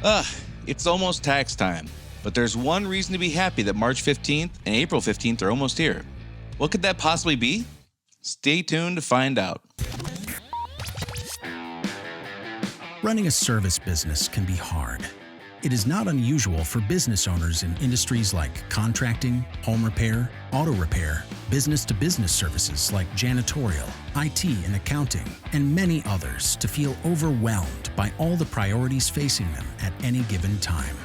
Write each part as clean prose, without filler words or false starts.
Ugh, it's almost tax time. But there's one reason to be happy that March 15th and April 15th are almost here. What could that possibly be? Stay tuned to find out. Running a service business can be hard. It is not unusual for business owners in industries like contracting, home repair, auto repair, business-to-business services like janitorial, IT and accounting, and many others to feel overwhelmed by all the priorities facing them at any given time.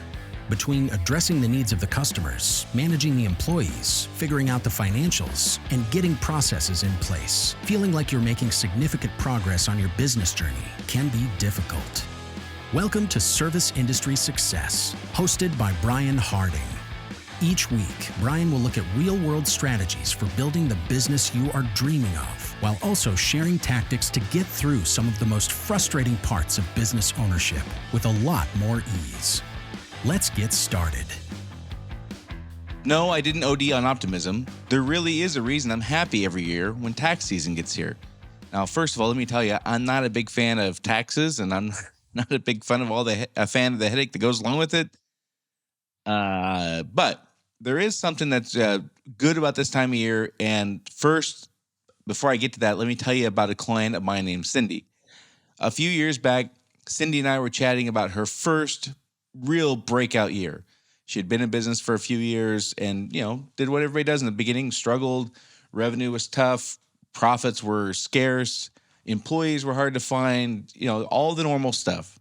Between addressing the needs of the customers, managing the employees, figuring out the financials, and getting processes in place, feeling like you're making significant progress on your business journey can be difficult. Welcome to Service Industry Success, hosted by Brian Harding. Each week, Brian will look at real-world strategies for building the business you are dreaming of, while also sharing tactics to get through some of the most frustrating parts of business ownership with a lot more ease. Let's get started. No, I didn't OD on optimism. There really is a reason I'm happy every year when tax season gets here. Now, first of all, let me tell you, I'm not a big fan of taxes, and I'm not a big fan of a fan of the headache that goes along with it. But there is something that's good about this time of year. And first, before I get to that, let me tell you about a client of mine named Cindy. A few years back, Cindy and I were chatting about her first real breakout year. She had been in business for a few years and, did what everybody does in the beginning, struggled. Revenue was tough. Profits were scarce. Employees were hard to find, all the normal stuff.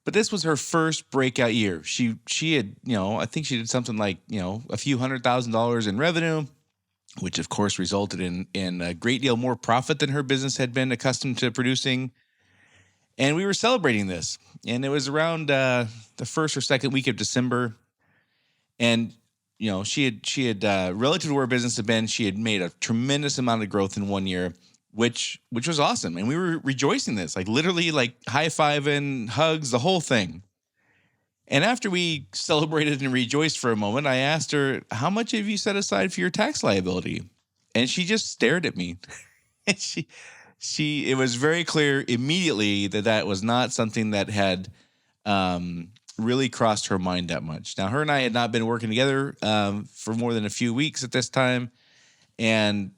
But this was her first breakout year. She had, I think she did something like, a few $100,000 in revenue, which of course resulted in a great deal more profit than her business had been accustomed to producing. And we were celebrating this. And it was around the first or second week of December. And, she had relative to where business had been, she had made a tremendous amount of growth in 1 year, which was awesome. And we were rejoicing this, like literally like high-fiving, hugs, the whole thing. And after we celebrated and rejoiced for a moment, I asked her, how much have you set aside for your tax liability? And she just stared at me. And it was very clear immediately that was not something that had really crossed her mind that much. Now, her and I had not been working together for more than a few weeks at this time. And,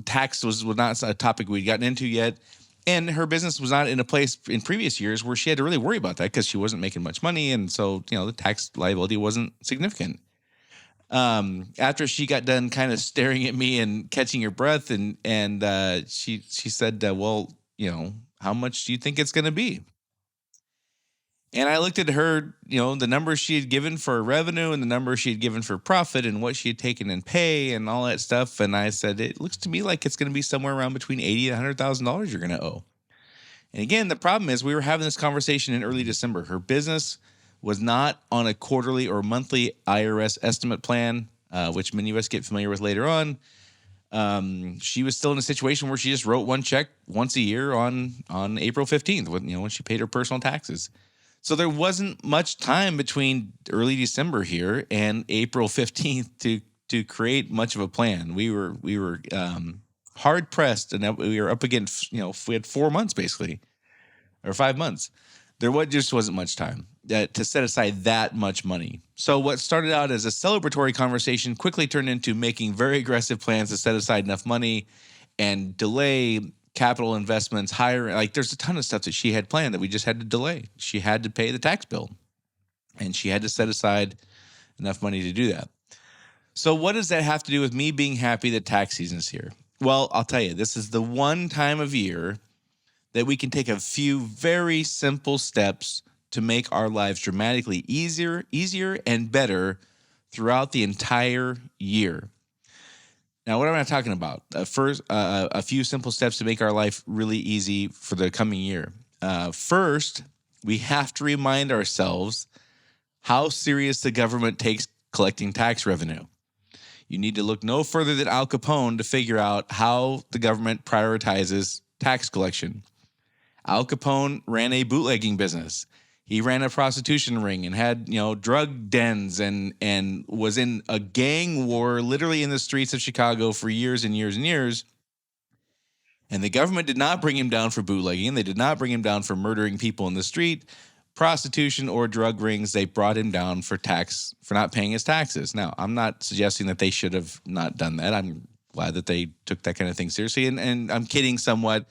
tax was not a topic we'd gotten into yet. And her business was not in a place in previous years where she had to really worry about that because she wasn't making much money. And so, the tax liability wasn't significant. After she got done kind of staring at me and catching her breath and she said, well, how much do you think it's going to be? And I looked at her, the numbers she had given for revenue and the numbers she had given for profit and what she had taken in pay and all that stuff. And I said, it looks to me like it's going to be somewhere around between $80,000 and $100,000 you're going to owe. And again, the problem is we were having this conversation in early December. Her business was not on a quarterly or monthly IRS estimate plan, which many of us get familiar with later on. She was still in a situation where she just wrote one check once a year on April 15th when she paid her personal taxes. So there wasn't much time between early December here and April 15th to create much of a plan. We were hard pressed, and we were up against, we had 4 months basically, or 5 months. There just wasn't much time to set aside that much money. So what started out as a celebratory conversation quickly turned into making very aggressive plans to set aside enough money and delay capital investments, there's a ton of stuff that she had planned that we just had to delay. She had to pay the tax bill, and she had to set aside enough money to do that. So what does that have to do with me being happy that tax season is here? Well, I'll tell you, this is the one time of year that we can take a few very simple steps to make our lives dramatically easier and better throughout the entire year. Now, what am I talking about? First, a few simple steps to make our life really easy for the coming year. First, we have to remind ourselves how serious the government takes collecting tax revenue. You need to look no further than Al Capone to figure out how the government prioritizes tax collection. Al Capone ran a bootlegging business. He ran a prostitution ring and had, drug dens and was in a gang war literally in the streets of Chicago for years and years and years. And the government did not bring him down for bootlegging. They did not bring him down for murdering people in the street. prostitution or drug rings, they brought him down for not paying his taxes. Now, I'm not suggesting that they should have not done that. I'm glad that they took that kind of thing seriously. And I'm kidding somewhat.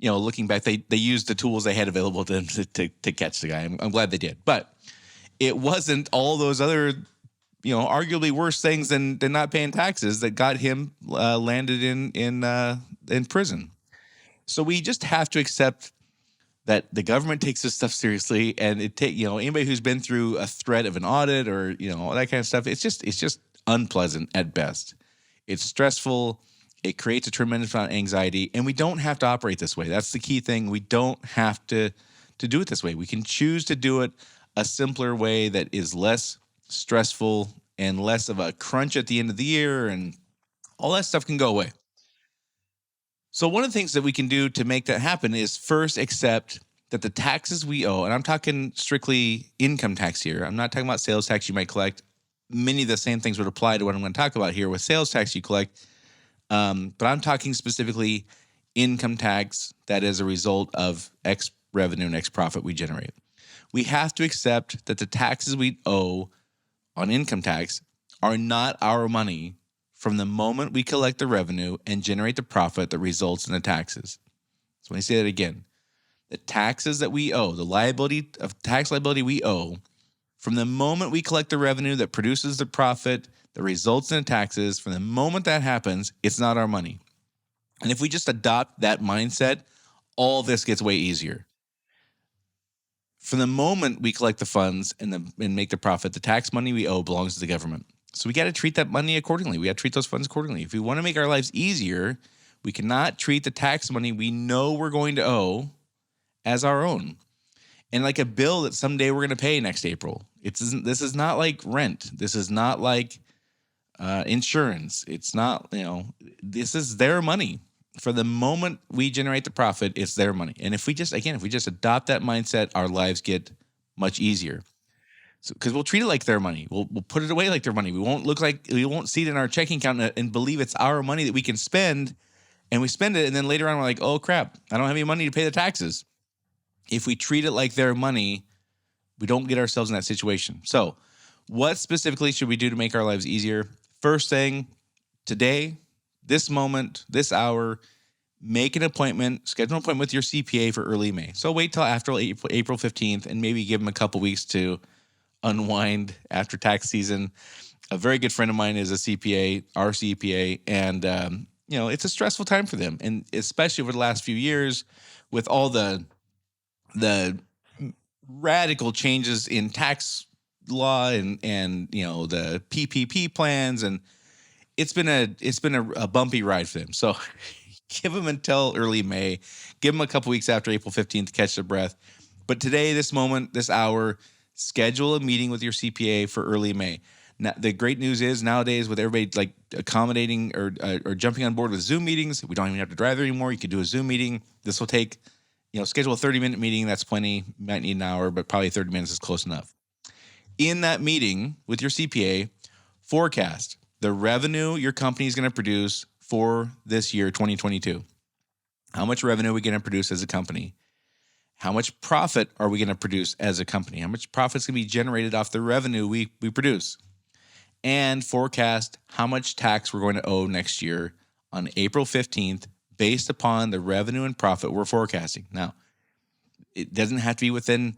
Looking back, they used the tools they had available to them to catch the guy. I'm glad they did. But it wasn't all those other, arguably worse things than not paying taxes that got him landed in prison. So we just have to accept that the government takes this stuff seriously, and anybody who's been through a threat of an audit or all that kind of stuff, it's just unpleasant at best. It's stressful. It creates a tremendous amount of anxiety, and we don't have to operate this way. That's the key thing. We don't have to do it this way. We can choose to do it a simpler way that is less stressful and less of a crunch at the end of the year, and all that stuff can go away. So one of the things that we can do to make that happen is first accept that the taxes we owe, and I'm talking strictly income tax here. I'm not talking about sales tax you might collect. Many of the same things would apply to what I'm going to talk about here with sales tax you collect. But I'm talking specifically income tax that is a result of X revenue and X profit we generate. We have to accept that the taxes we owe on income tax are not our money from the moment we collect the revenue and generate the profit that results in the taxes. So let me say that again. The taxes that we owe, the tax liability we owe, from the moment we collect the revenue that produces the profit that results in the taxes, from the moment that happens, it's not our money. And if we just adopt that mindset, all this gets way easier. From the moment we collect the funds and make the profit, the tax money we owe belongs to the government. So we got to treat that money accordingly. We got to treat those funds accordingly. If we want to make our lives easier, we cannot treat the tax money we know we're going to owe as our own. And like a bill that someday we're going to pay next April. This is not like rent. This is not like insurance. It's not, this is their money. For the moment we generate the profit, it's their money. And if we just adopt that mindset, our lives get much easier. So, because we'll treat it like their money. We'll put it away like their money. We won't see it in our checking account and believe it's our money that we can spend, and we spend it, and then later on we're like, oh crap, I don't have any money to pay the taxes. If we treat it like their money, we don't get ourselves in that situation. So what specifically should we do to make our lives easier? First thing, today, this moment, this hour, make an appointment, schedule an appointment with your CPA for early May. So wait till after April 15th and maybe give them a couple weeks to unwind after tax season. A very good friend of mine is a CPA, our CPA, and it's a stressful time for them. And especially over the last few years with all the radical changes in tax law and the PPP plans, and it's been a bumpy ride for them. So give them until early May. Give them a couple weeks after April 15th to catch their breath. But today, this moment, this hour, schedule a meeting with your CPA for early May. Now, the great news is nowadays with everybody like accommodating or jumping on board with Zoom meetings, we don't even have to drive there anymore. You can do a Zoom meeting. This will take, schedule a 30-minute meeting. That's plenty. You might need an hour, but probably 30 minutes is close enough. In that meeting with your CPA, forecast the revenue your company is going to produce for this year, 2022. How much revenue are we going to produce as a company? How much profit are we going to produce as a company? How much profit is going to be generated off the revenue we produce? And forecast how much tax we're going to owe next year on April 15th based upon the revenue and profit we're forecasting. Now, it doesn't have to be within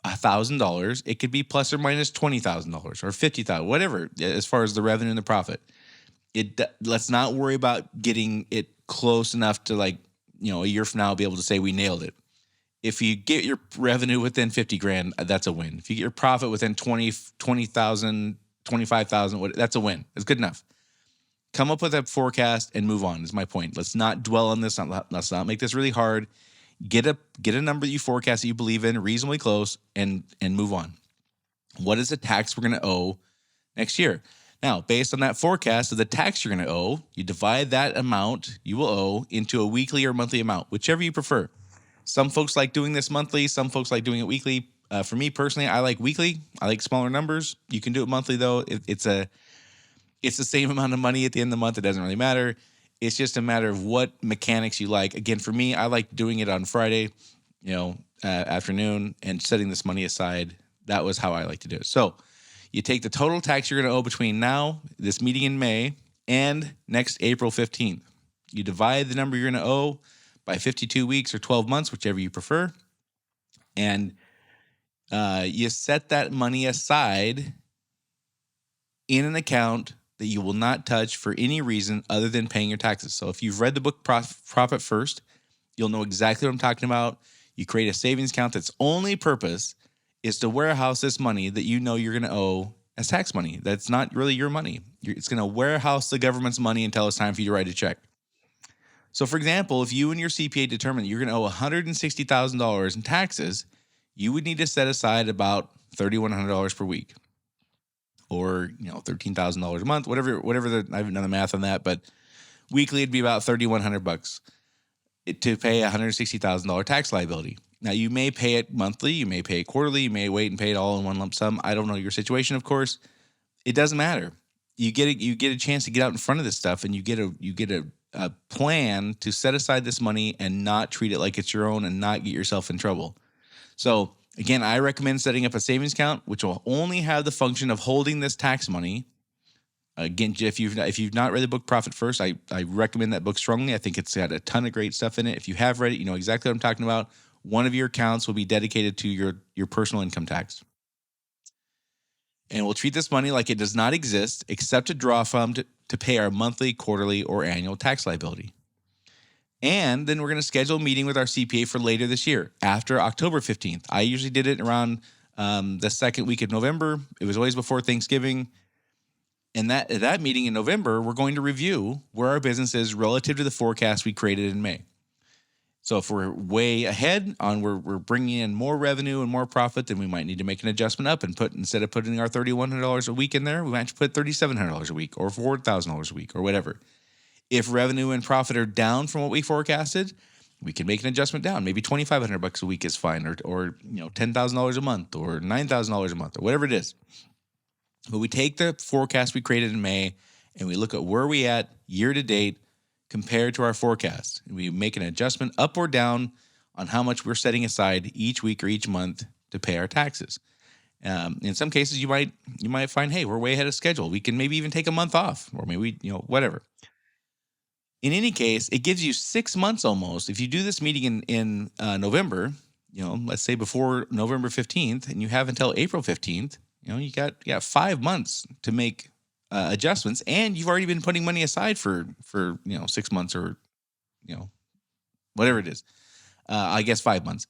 $1,000. It could be plus or minus $20,000 or $50,000, whatever, as far as the revenue and the profit. Let's not worry about getting it close enough to a year from now be able to say we nailed it. If you get your revenue within 50 grand, that's a win. If you get your profit within 20,000, 25,000, that's a win. It's good enough. Come up with a forecast and move on is my point. Let's not dwell on this. Let's not make this really hard. Get a number that you forecast that you believe in, reasonably close, and move on. What is the tax we're going to owe next year? Now, based on that forecast of the tax you're going to owe, you divide that amount you will owe into a weekly or monthly amount, whichever you prefer. Some folks like doing this monthly. Some folks like doing it weekly. For me personally, I like weekly. I like smaller numbers. You can do it monthly though. It's the same amount of money at the end of the month. It doesn't really matter. It's just a matter of what mechanics you like. Again, for me, I like doing it on Friday. afternoon and setting this money aside. That was how I like to do it. So you take the total tax you're going to owe between now, this meeting in May, and next April 15th. You divide the number you're going to owe by 52 weeks or 12 months, whichever you prefer. And you set that money aside in an account that you will not touch for any reason other than paying your taxes. So if you've read the book Profit First, you'll know exactly what I'm talking about. You create a savings account that's only purpose is to warehouse this money that you know you're going to owe as tax money. That's not really your money. It's going to warehouse the government's money until it's time for you to write a check. So, for example, if you and your CPA determine that you're going to owe $160,000 in taxes, you would need to set aside about $3,100 per week, or $13,000 a month, whatever. I haven't done the math on that, but weekly it'd be about $3,100 to pay a $160,000 tax liability. Now, you may pay it monthly, you may pay it quarterly, you may wait and pay it all in one lump sum. I don't know your situation, of course. It doesn't matter. You get a chance to get out in front of this stuff, and you get a plan to set aside this money and not treat it like it's your own and not get yourself in trouble. So again, I recommend setting up a savings account, which will only have the function of holding this tax money. Again, if you've not read the book Profit First, I recommend that book strongly. I think it's got a ton of great stuff in it. If you have read it, you know exactly what I'm talking about. One of your accounts will be dedicated to your personal income tax. And we'll treat this money like it does not exist except to draw from to pay our monthly, quarterly, or annual tax liability. And then we're going to schedule a meeting with our CPA for later this year, after October 15th. I usually did it around the second week of November. It was always before Thanksgiving. And that meeting in November, we're going to review where our business is relative to the forecast we created in May. So if we're way ahead on we're bringing in more revenue and more profit, then we might need to make an adjustment up and instead of putting our $3,100 a week in there, we might put $3,700 a week or $4,000 a week or whatever. If revenue and profit are down from what we forecasted, we can make an adjustment down. Maybe $2,500 a week is fine, or $10,000 a month, or $9,000 a month, or whatever it is. But we take the forecast we created in May and we look at where we at year to date compared to our forecast. And we make an adjustment up or down on how much we're setting aside each week or each month to pay our taxes. In some cases, you might find, hey, we're way ahead of schedule. We can maybe even take a month off, or maybe whatever. In any case, it gives you 6 months almost. If you do this meeting in November, let's say before November 15th, and you have until April 15th, you got 5 months to make adjustments, and you've already been putting money aside for 6 months, or whatever it is. I guess 5 months.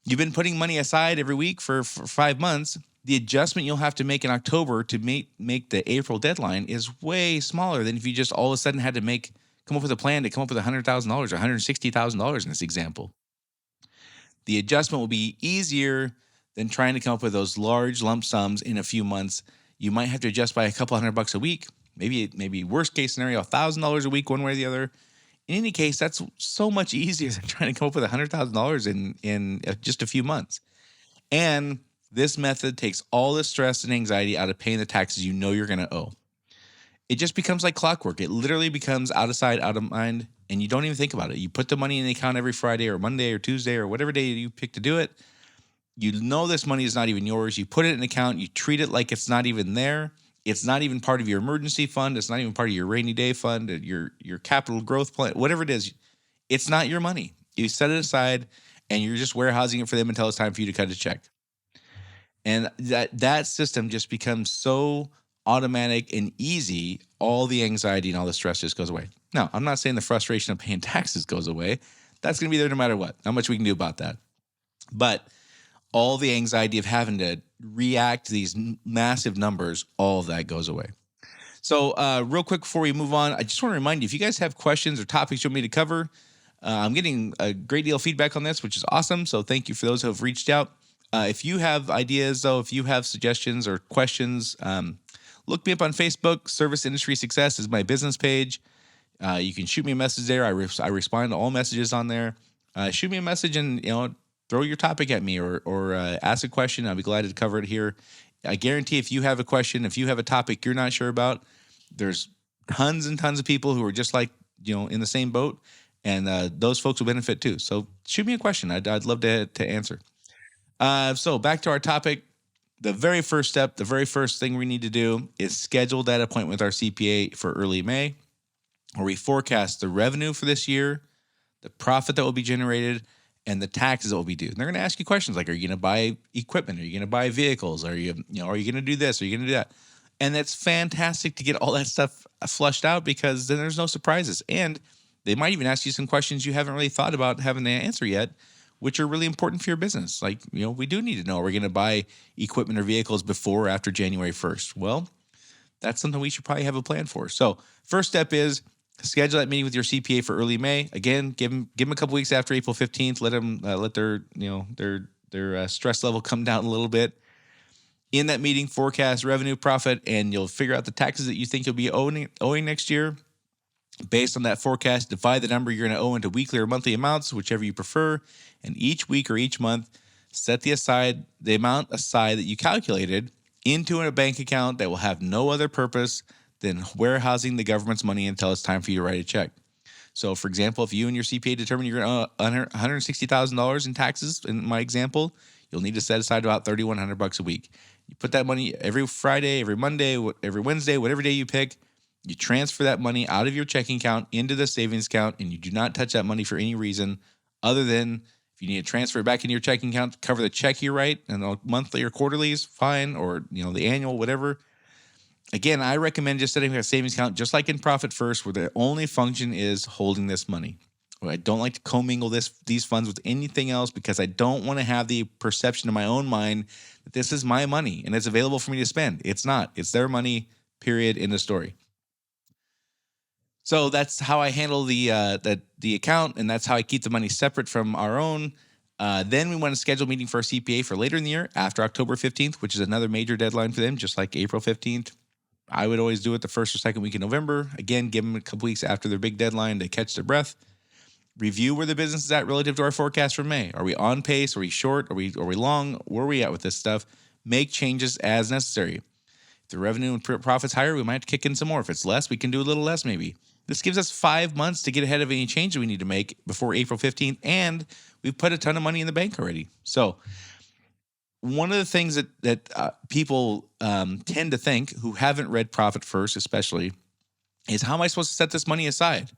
You've been putting money aside every week for 5 months. The adjustment you'll have to make in October to make the April deadline is way smaller than if you just all of a sudden had to come up with a plan to come up with $100,000 or $160,000 in this example. The adjustment will be easier than trying to come up with those large lump sums in a few months. You might have to adjust by a couple $100 a week, maybe worst case scenario, $1,000 a week, one way or the other. In any case, that's so much easier than trying to come up with $100,000 in just a few months. And this method takes all the stress and anxiety out of paying the taxes you know you're going to owe. It just becomes like clockwork. It literally becomes out of sight, out of mind, and you don't even think about it. You put the money in the account every Friday or Monday or Tuesday or whatever day you pick to do it. You know this money is not even yours. You put it in an account. You treat it like it's not even there. It's not even part of your emergency fund. It's not even part of your rainy day fund, your capital growth plan, whatever it is. It's not your money. You set it aside, and you're just warehousing it for them until it's time for you to cut a check. And that system just becomes so automatic and easy. All the anxiety and all the stress just goes away. Now, I'm not saying the frustration of paying taxes goes away. That's going to be there no matter what. Not much we can do about that. But all the anxiety of having to react to these massive numbers, all of that goes away. So real quick before we move on, I just want to remind you, if you guys have questions or topics you want me to cover, I'm getting a great deal of feedback on this, which is awesome. So thank you for those who have reached out. If you have ideas, though, if you have suggestions or questions, look me up on Facebook. Service Industry Success is my business page. You can shoot me a message there. I respond to all messages on there. Shoot me a message and throw your topic at me or ask a question. I'll be glad to cover it here. I guarantee if you have a question, if you have a topic you're not sure about, there's tons and tons of people who are just like in the same boat, and those folks will benefit too. So shoot me a question. I'd love to answer. So back to our topic. The very first step, the very first thing we need to do is schedule that appointment with our CPA for early May, where we forecast the revenue for this year, the profit that will be generated, and the taxes that will be due. And they're going to ask you questions like, are you going to buy equipment? Are you going to buy vehicles? Are you going to do this? Are you going to do that? And that's fantastic to get all that stuff flushed out, because then there's no surprises. And they might even ask you some questions you haven't really thought about having to answer yet, which are really important for your business. Like, we do need to know, are we going to buy equipment or vehicles before or after January 1st? Well, that's something we should probably have a plan for. So first step is schedule that meeting with your CPA for early May. Again, give them a couple weeks after April 15th. Let them let their stress level come down a little bit. In that meeting, forecast revenue, profit, and you'll figure out the taxes that you think you'll be owing next year. Based on that forecast, divide the number you're going to owe into weekly or monthly amounts, whichever you prefer. And each week or each month, set the amount aside that you calculated into a bank account that will have no other purpose than warehousing the government's money until it's time for you to write a check. So, for example, if you and your CPA determine you're going to owe $160,000 in taxes, in my example, you'll need to set aside about $3,100 a week. You put that money every Friday, every Monday, every Wednesday, whatever day you pick. You transfer that money out of your checking account into the savings account, and you do not touch that money for any reason other than if you need to transfer it back into your checking account to cover the check you write, and monthly or quarterly is fine, or the annual, whatever. Again, I recommend just setting a savings account just like in Profit First, where the only function is holding this money. I don't like to commingle these funds with anything else, because I don't want to have the perception in my own mind that this is my money and it's available for me to spend. It's not. It's their money, period, in the story. So that's how I handle the account, and that's how I keep the money separate from our own. Then we want to schedule a meeting for our CPA for later in the year, after October 15th, which is another major deadline for them, just like April 15th. I would always do it the first or second week in November. Again, give them a couple weeks after their big deadline to catch their breath. Review where the business is at relative to our forecast for May. Are we on pace? Are we short? Are we long? Where are we at with this stuff? Make changes as necessary. If the revenue and profit's higher, we might have to kick in some more. If it's less, we can do a little less maybe. This gives us 5 months to get ahead of any changes we need to make before April 15th, and we've put a ton of money in the bank already. So one of the things that people tend to think, who haven't read Profit First especially, is how am I supposed to set this money aside?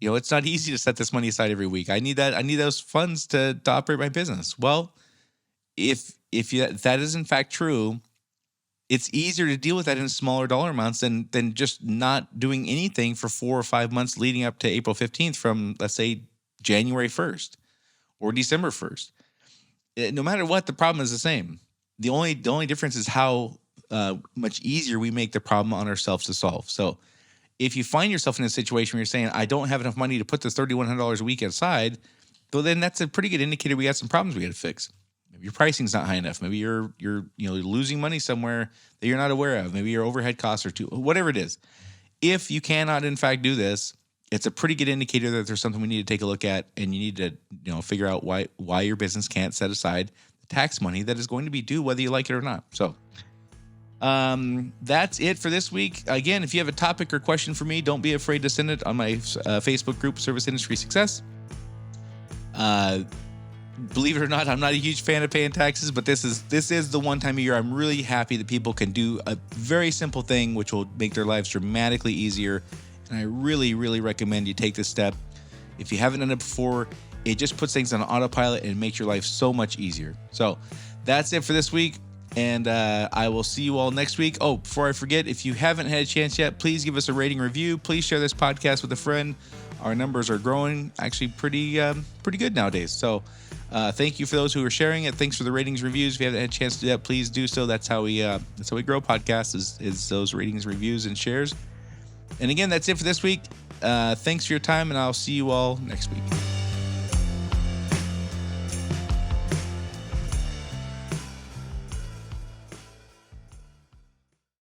It's not easy to set this money aside every week. I need those funds to operate my business. Well, if that is in fact true, it's easier to deal with that in smaller dollar amounts than just not doing anything for 4 or 5 months leading up to April 15th from, let's say, January 1st or December 1st. No matter what, the problem is the same. The only difference is how much easier we make the problem on ourselves to solve. So if you find yourself in a situation where you're saying, I don't have enough money to put this $3,100 a week aside, well, then that's a pretty good indicator we got some problems we got to fix. Maybe your pricing's not high enough. Maybe you're losing money somewhere that you're not aware of. Maybe your overhead costs are too, whatever it is. If you cannot in fact do this, it's a pretty good indicator that there's something we need to take a look at, and you need to figure out why your business can't set aside the tax money that is going to be due whether you like it or not. So that's it for this week. Again, if you have a topic or question for me, don't be afraid to send it on my Facebook group, Service Industry Success. Believe it or not, I'm not a huge fan of paying taxes, but this is the one time of year I'm really happy that people can do a very simple thing which will make their lives dramatically easier. And I really, really recommend you take this step. If you haven't done it before, it just puts things on autopilot and makes your life so much easier. So that's it for this week, and I will see you all next week. Oh, before I forget, if you haven't had a chance yet, please give us a rating review. Please share this podcast with a friend. Our numbers are growing actually pretty good nowadays. So thank you for those who are sharing it. Thanks for the ratings, reviews. If you haven't had a chance to do that, please do so. That's how we grow podcasts is those ratings, reviews, and shares. And again, that's it for this week. Thanks for your time, and I'll see you all next week.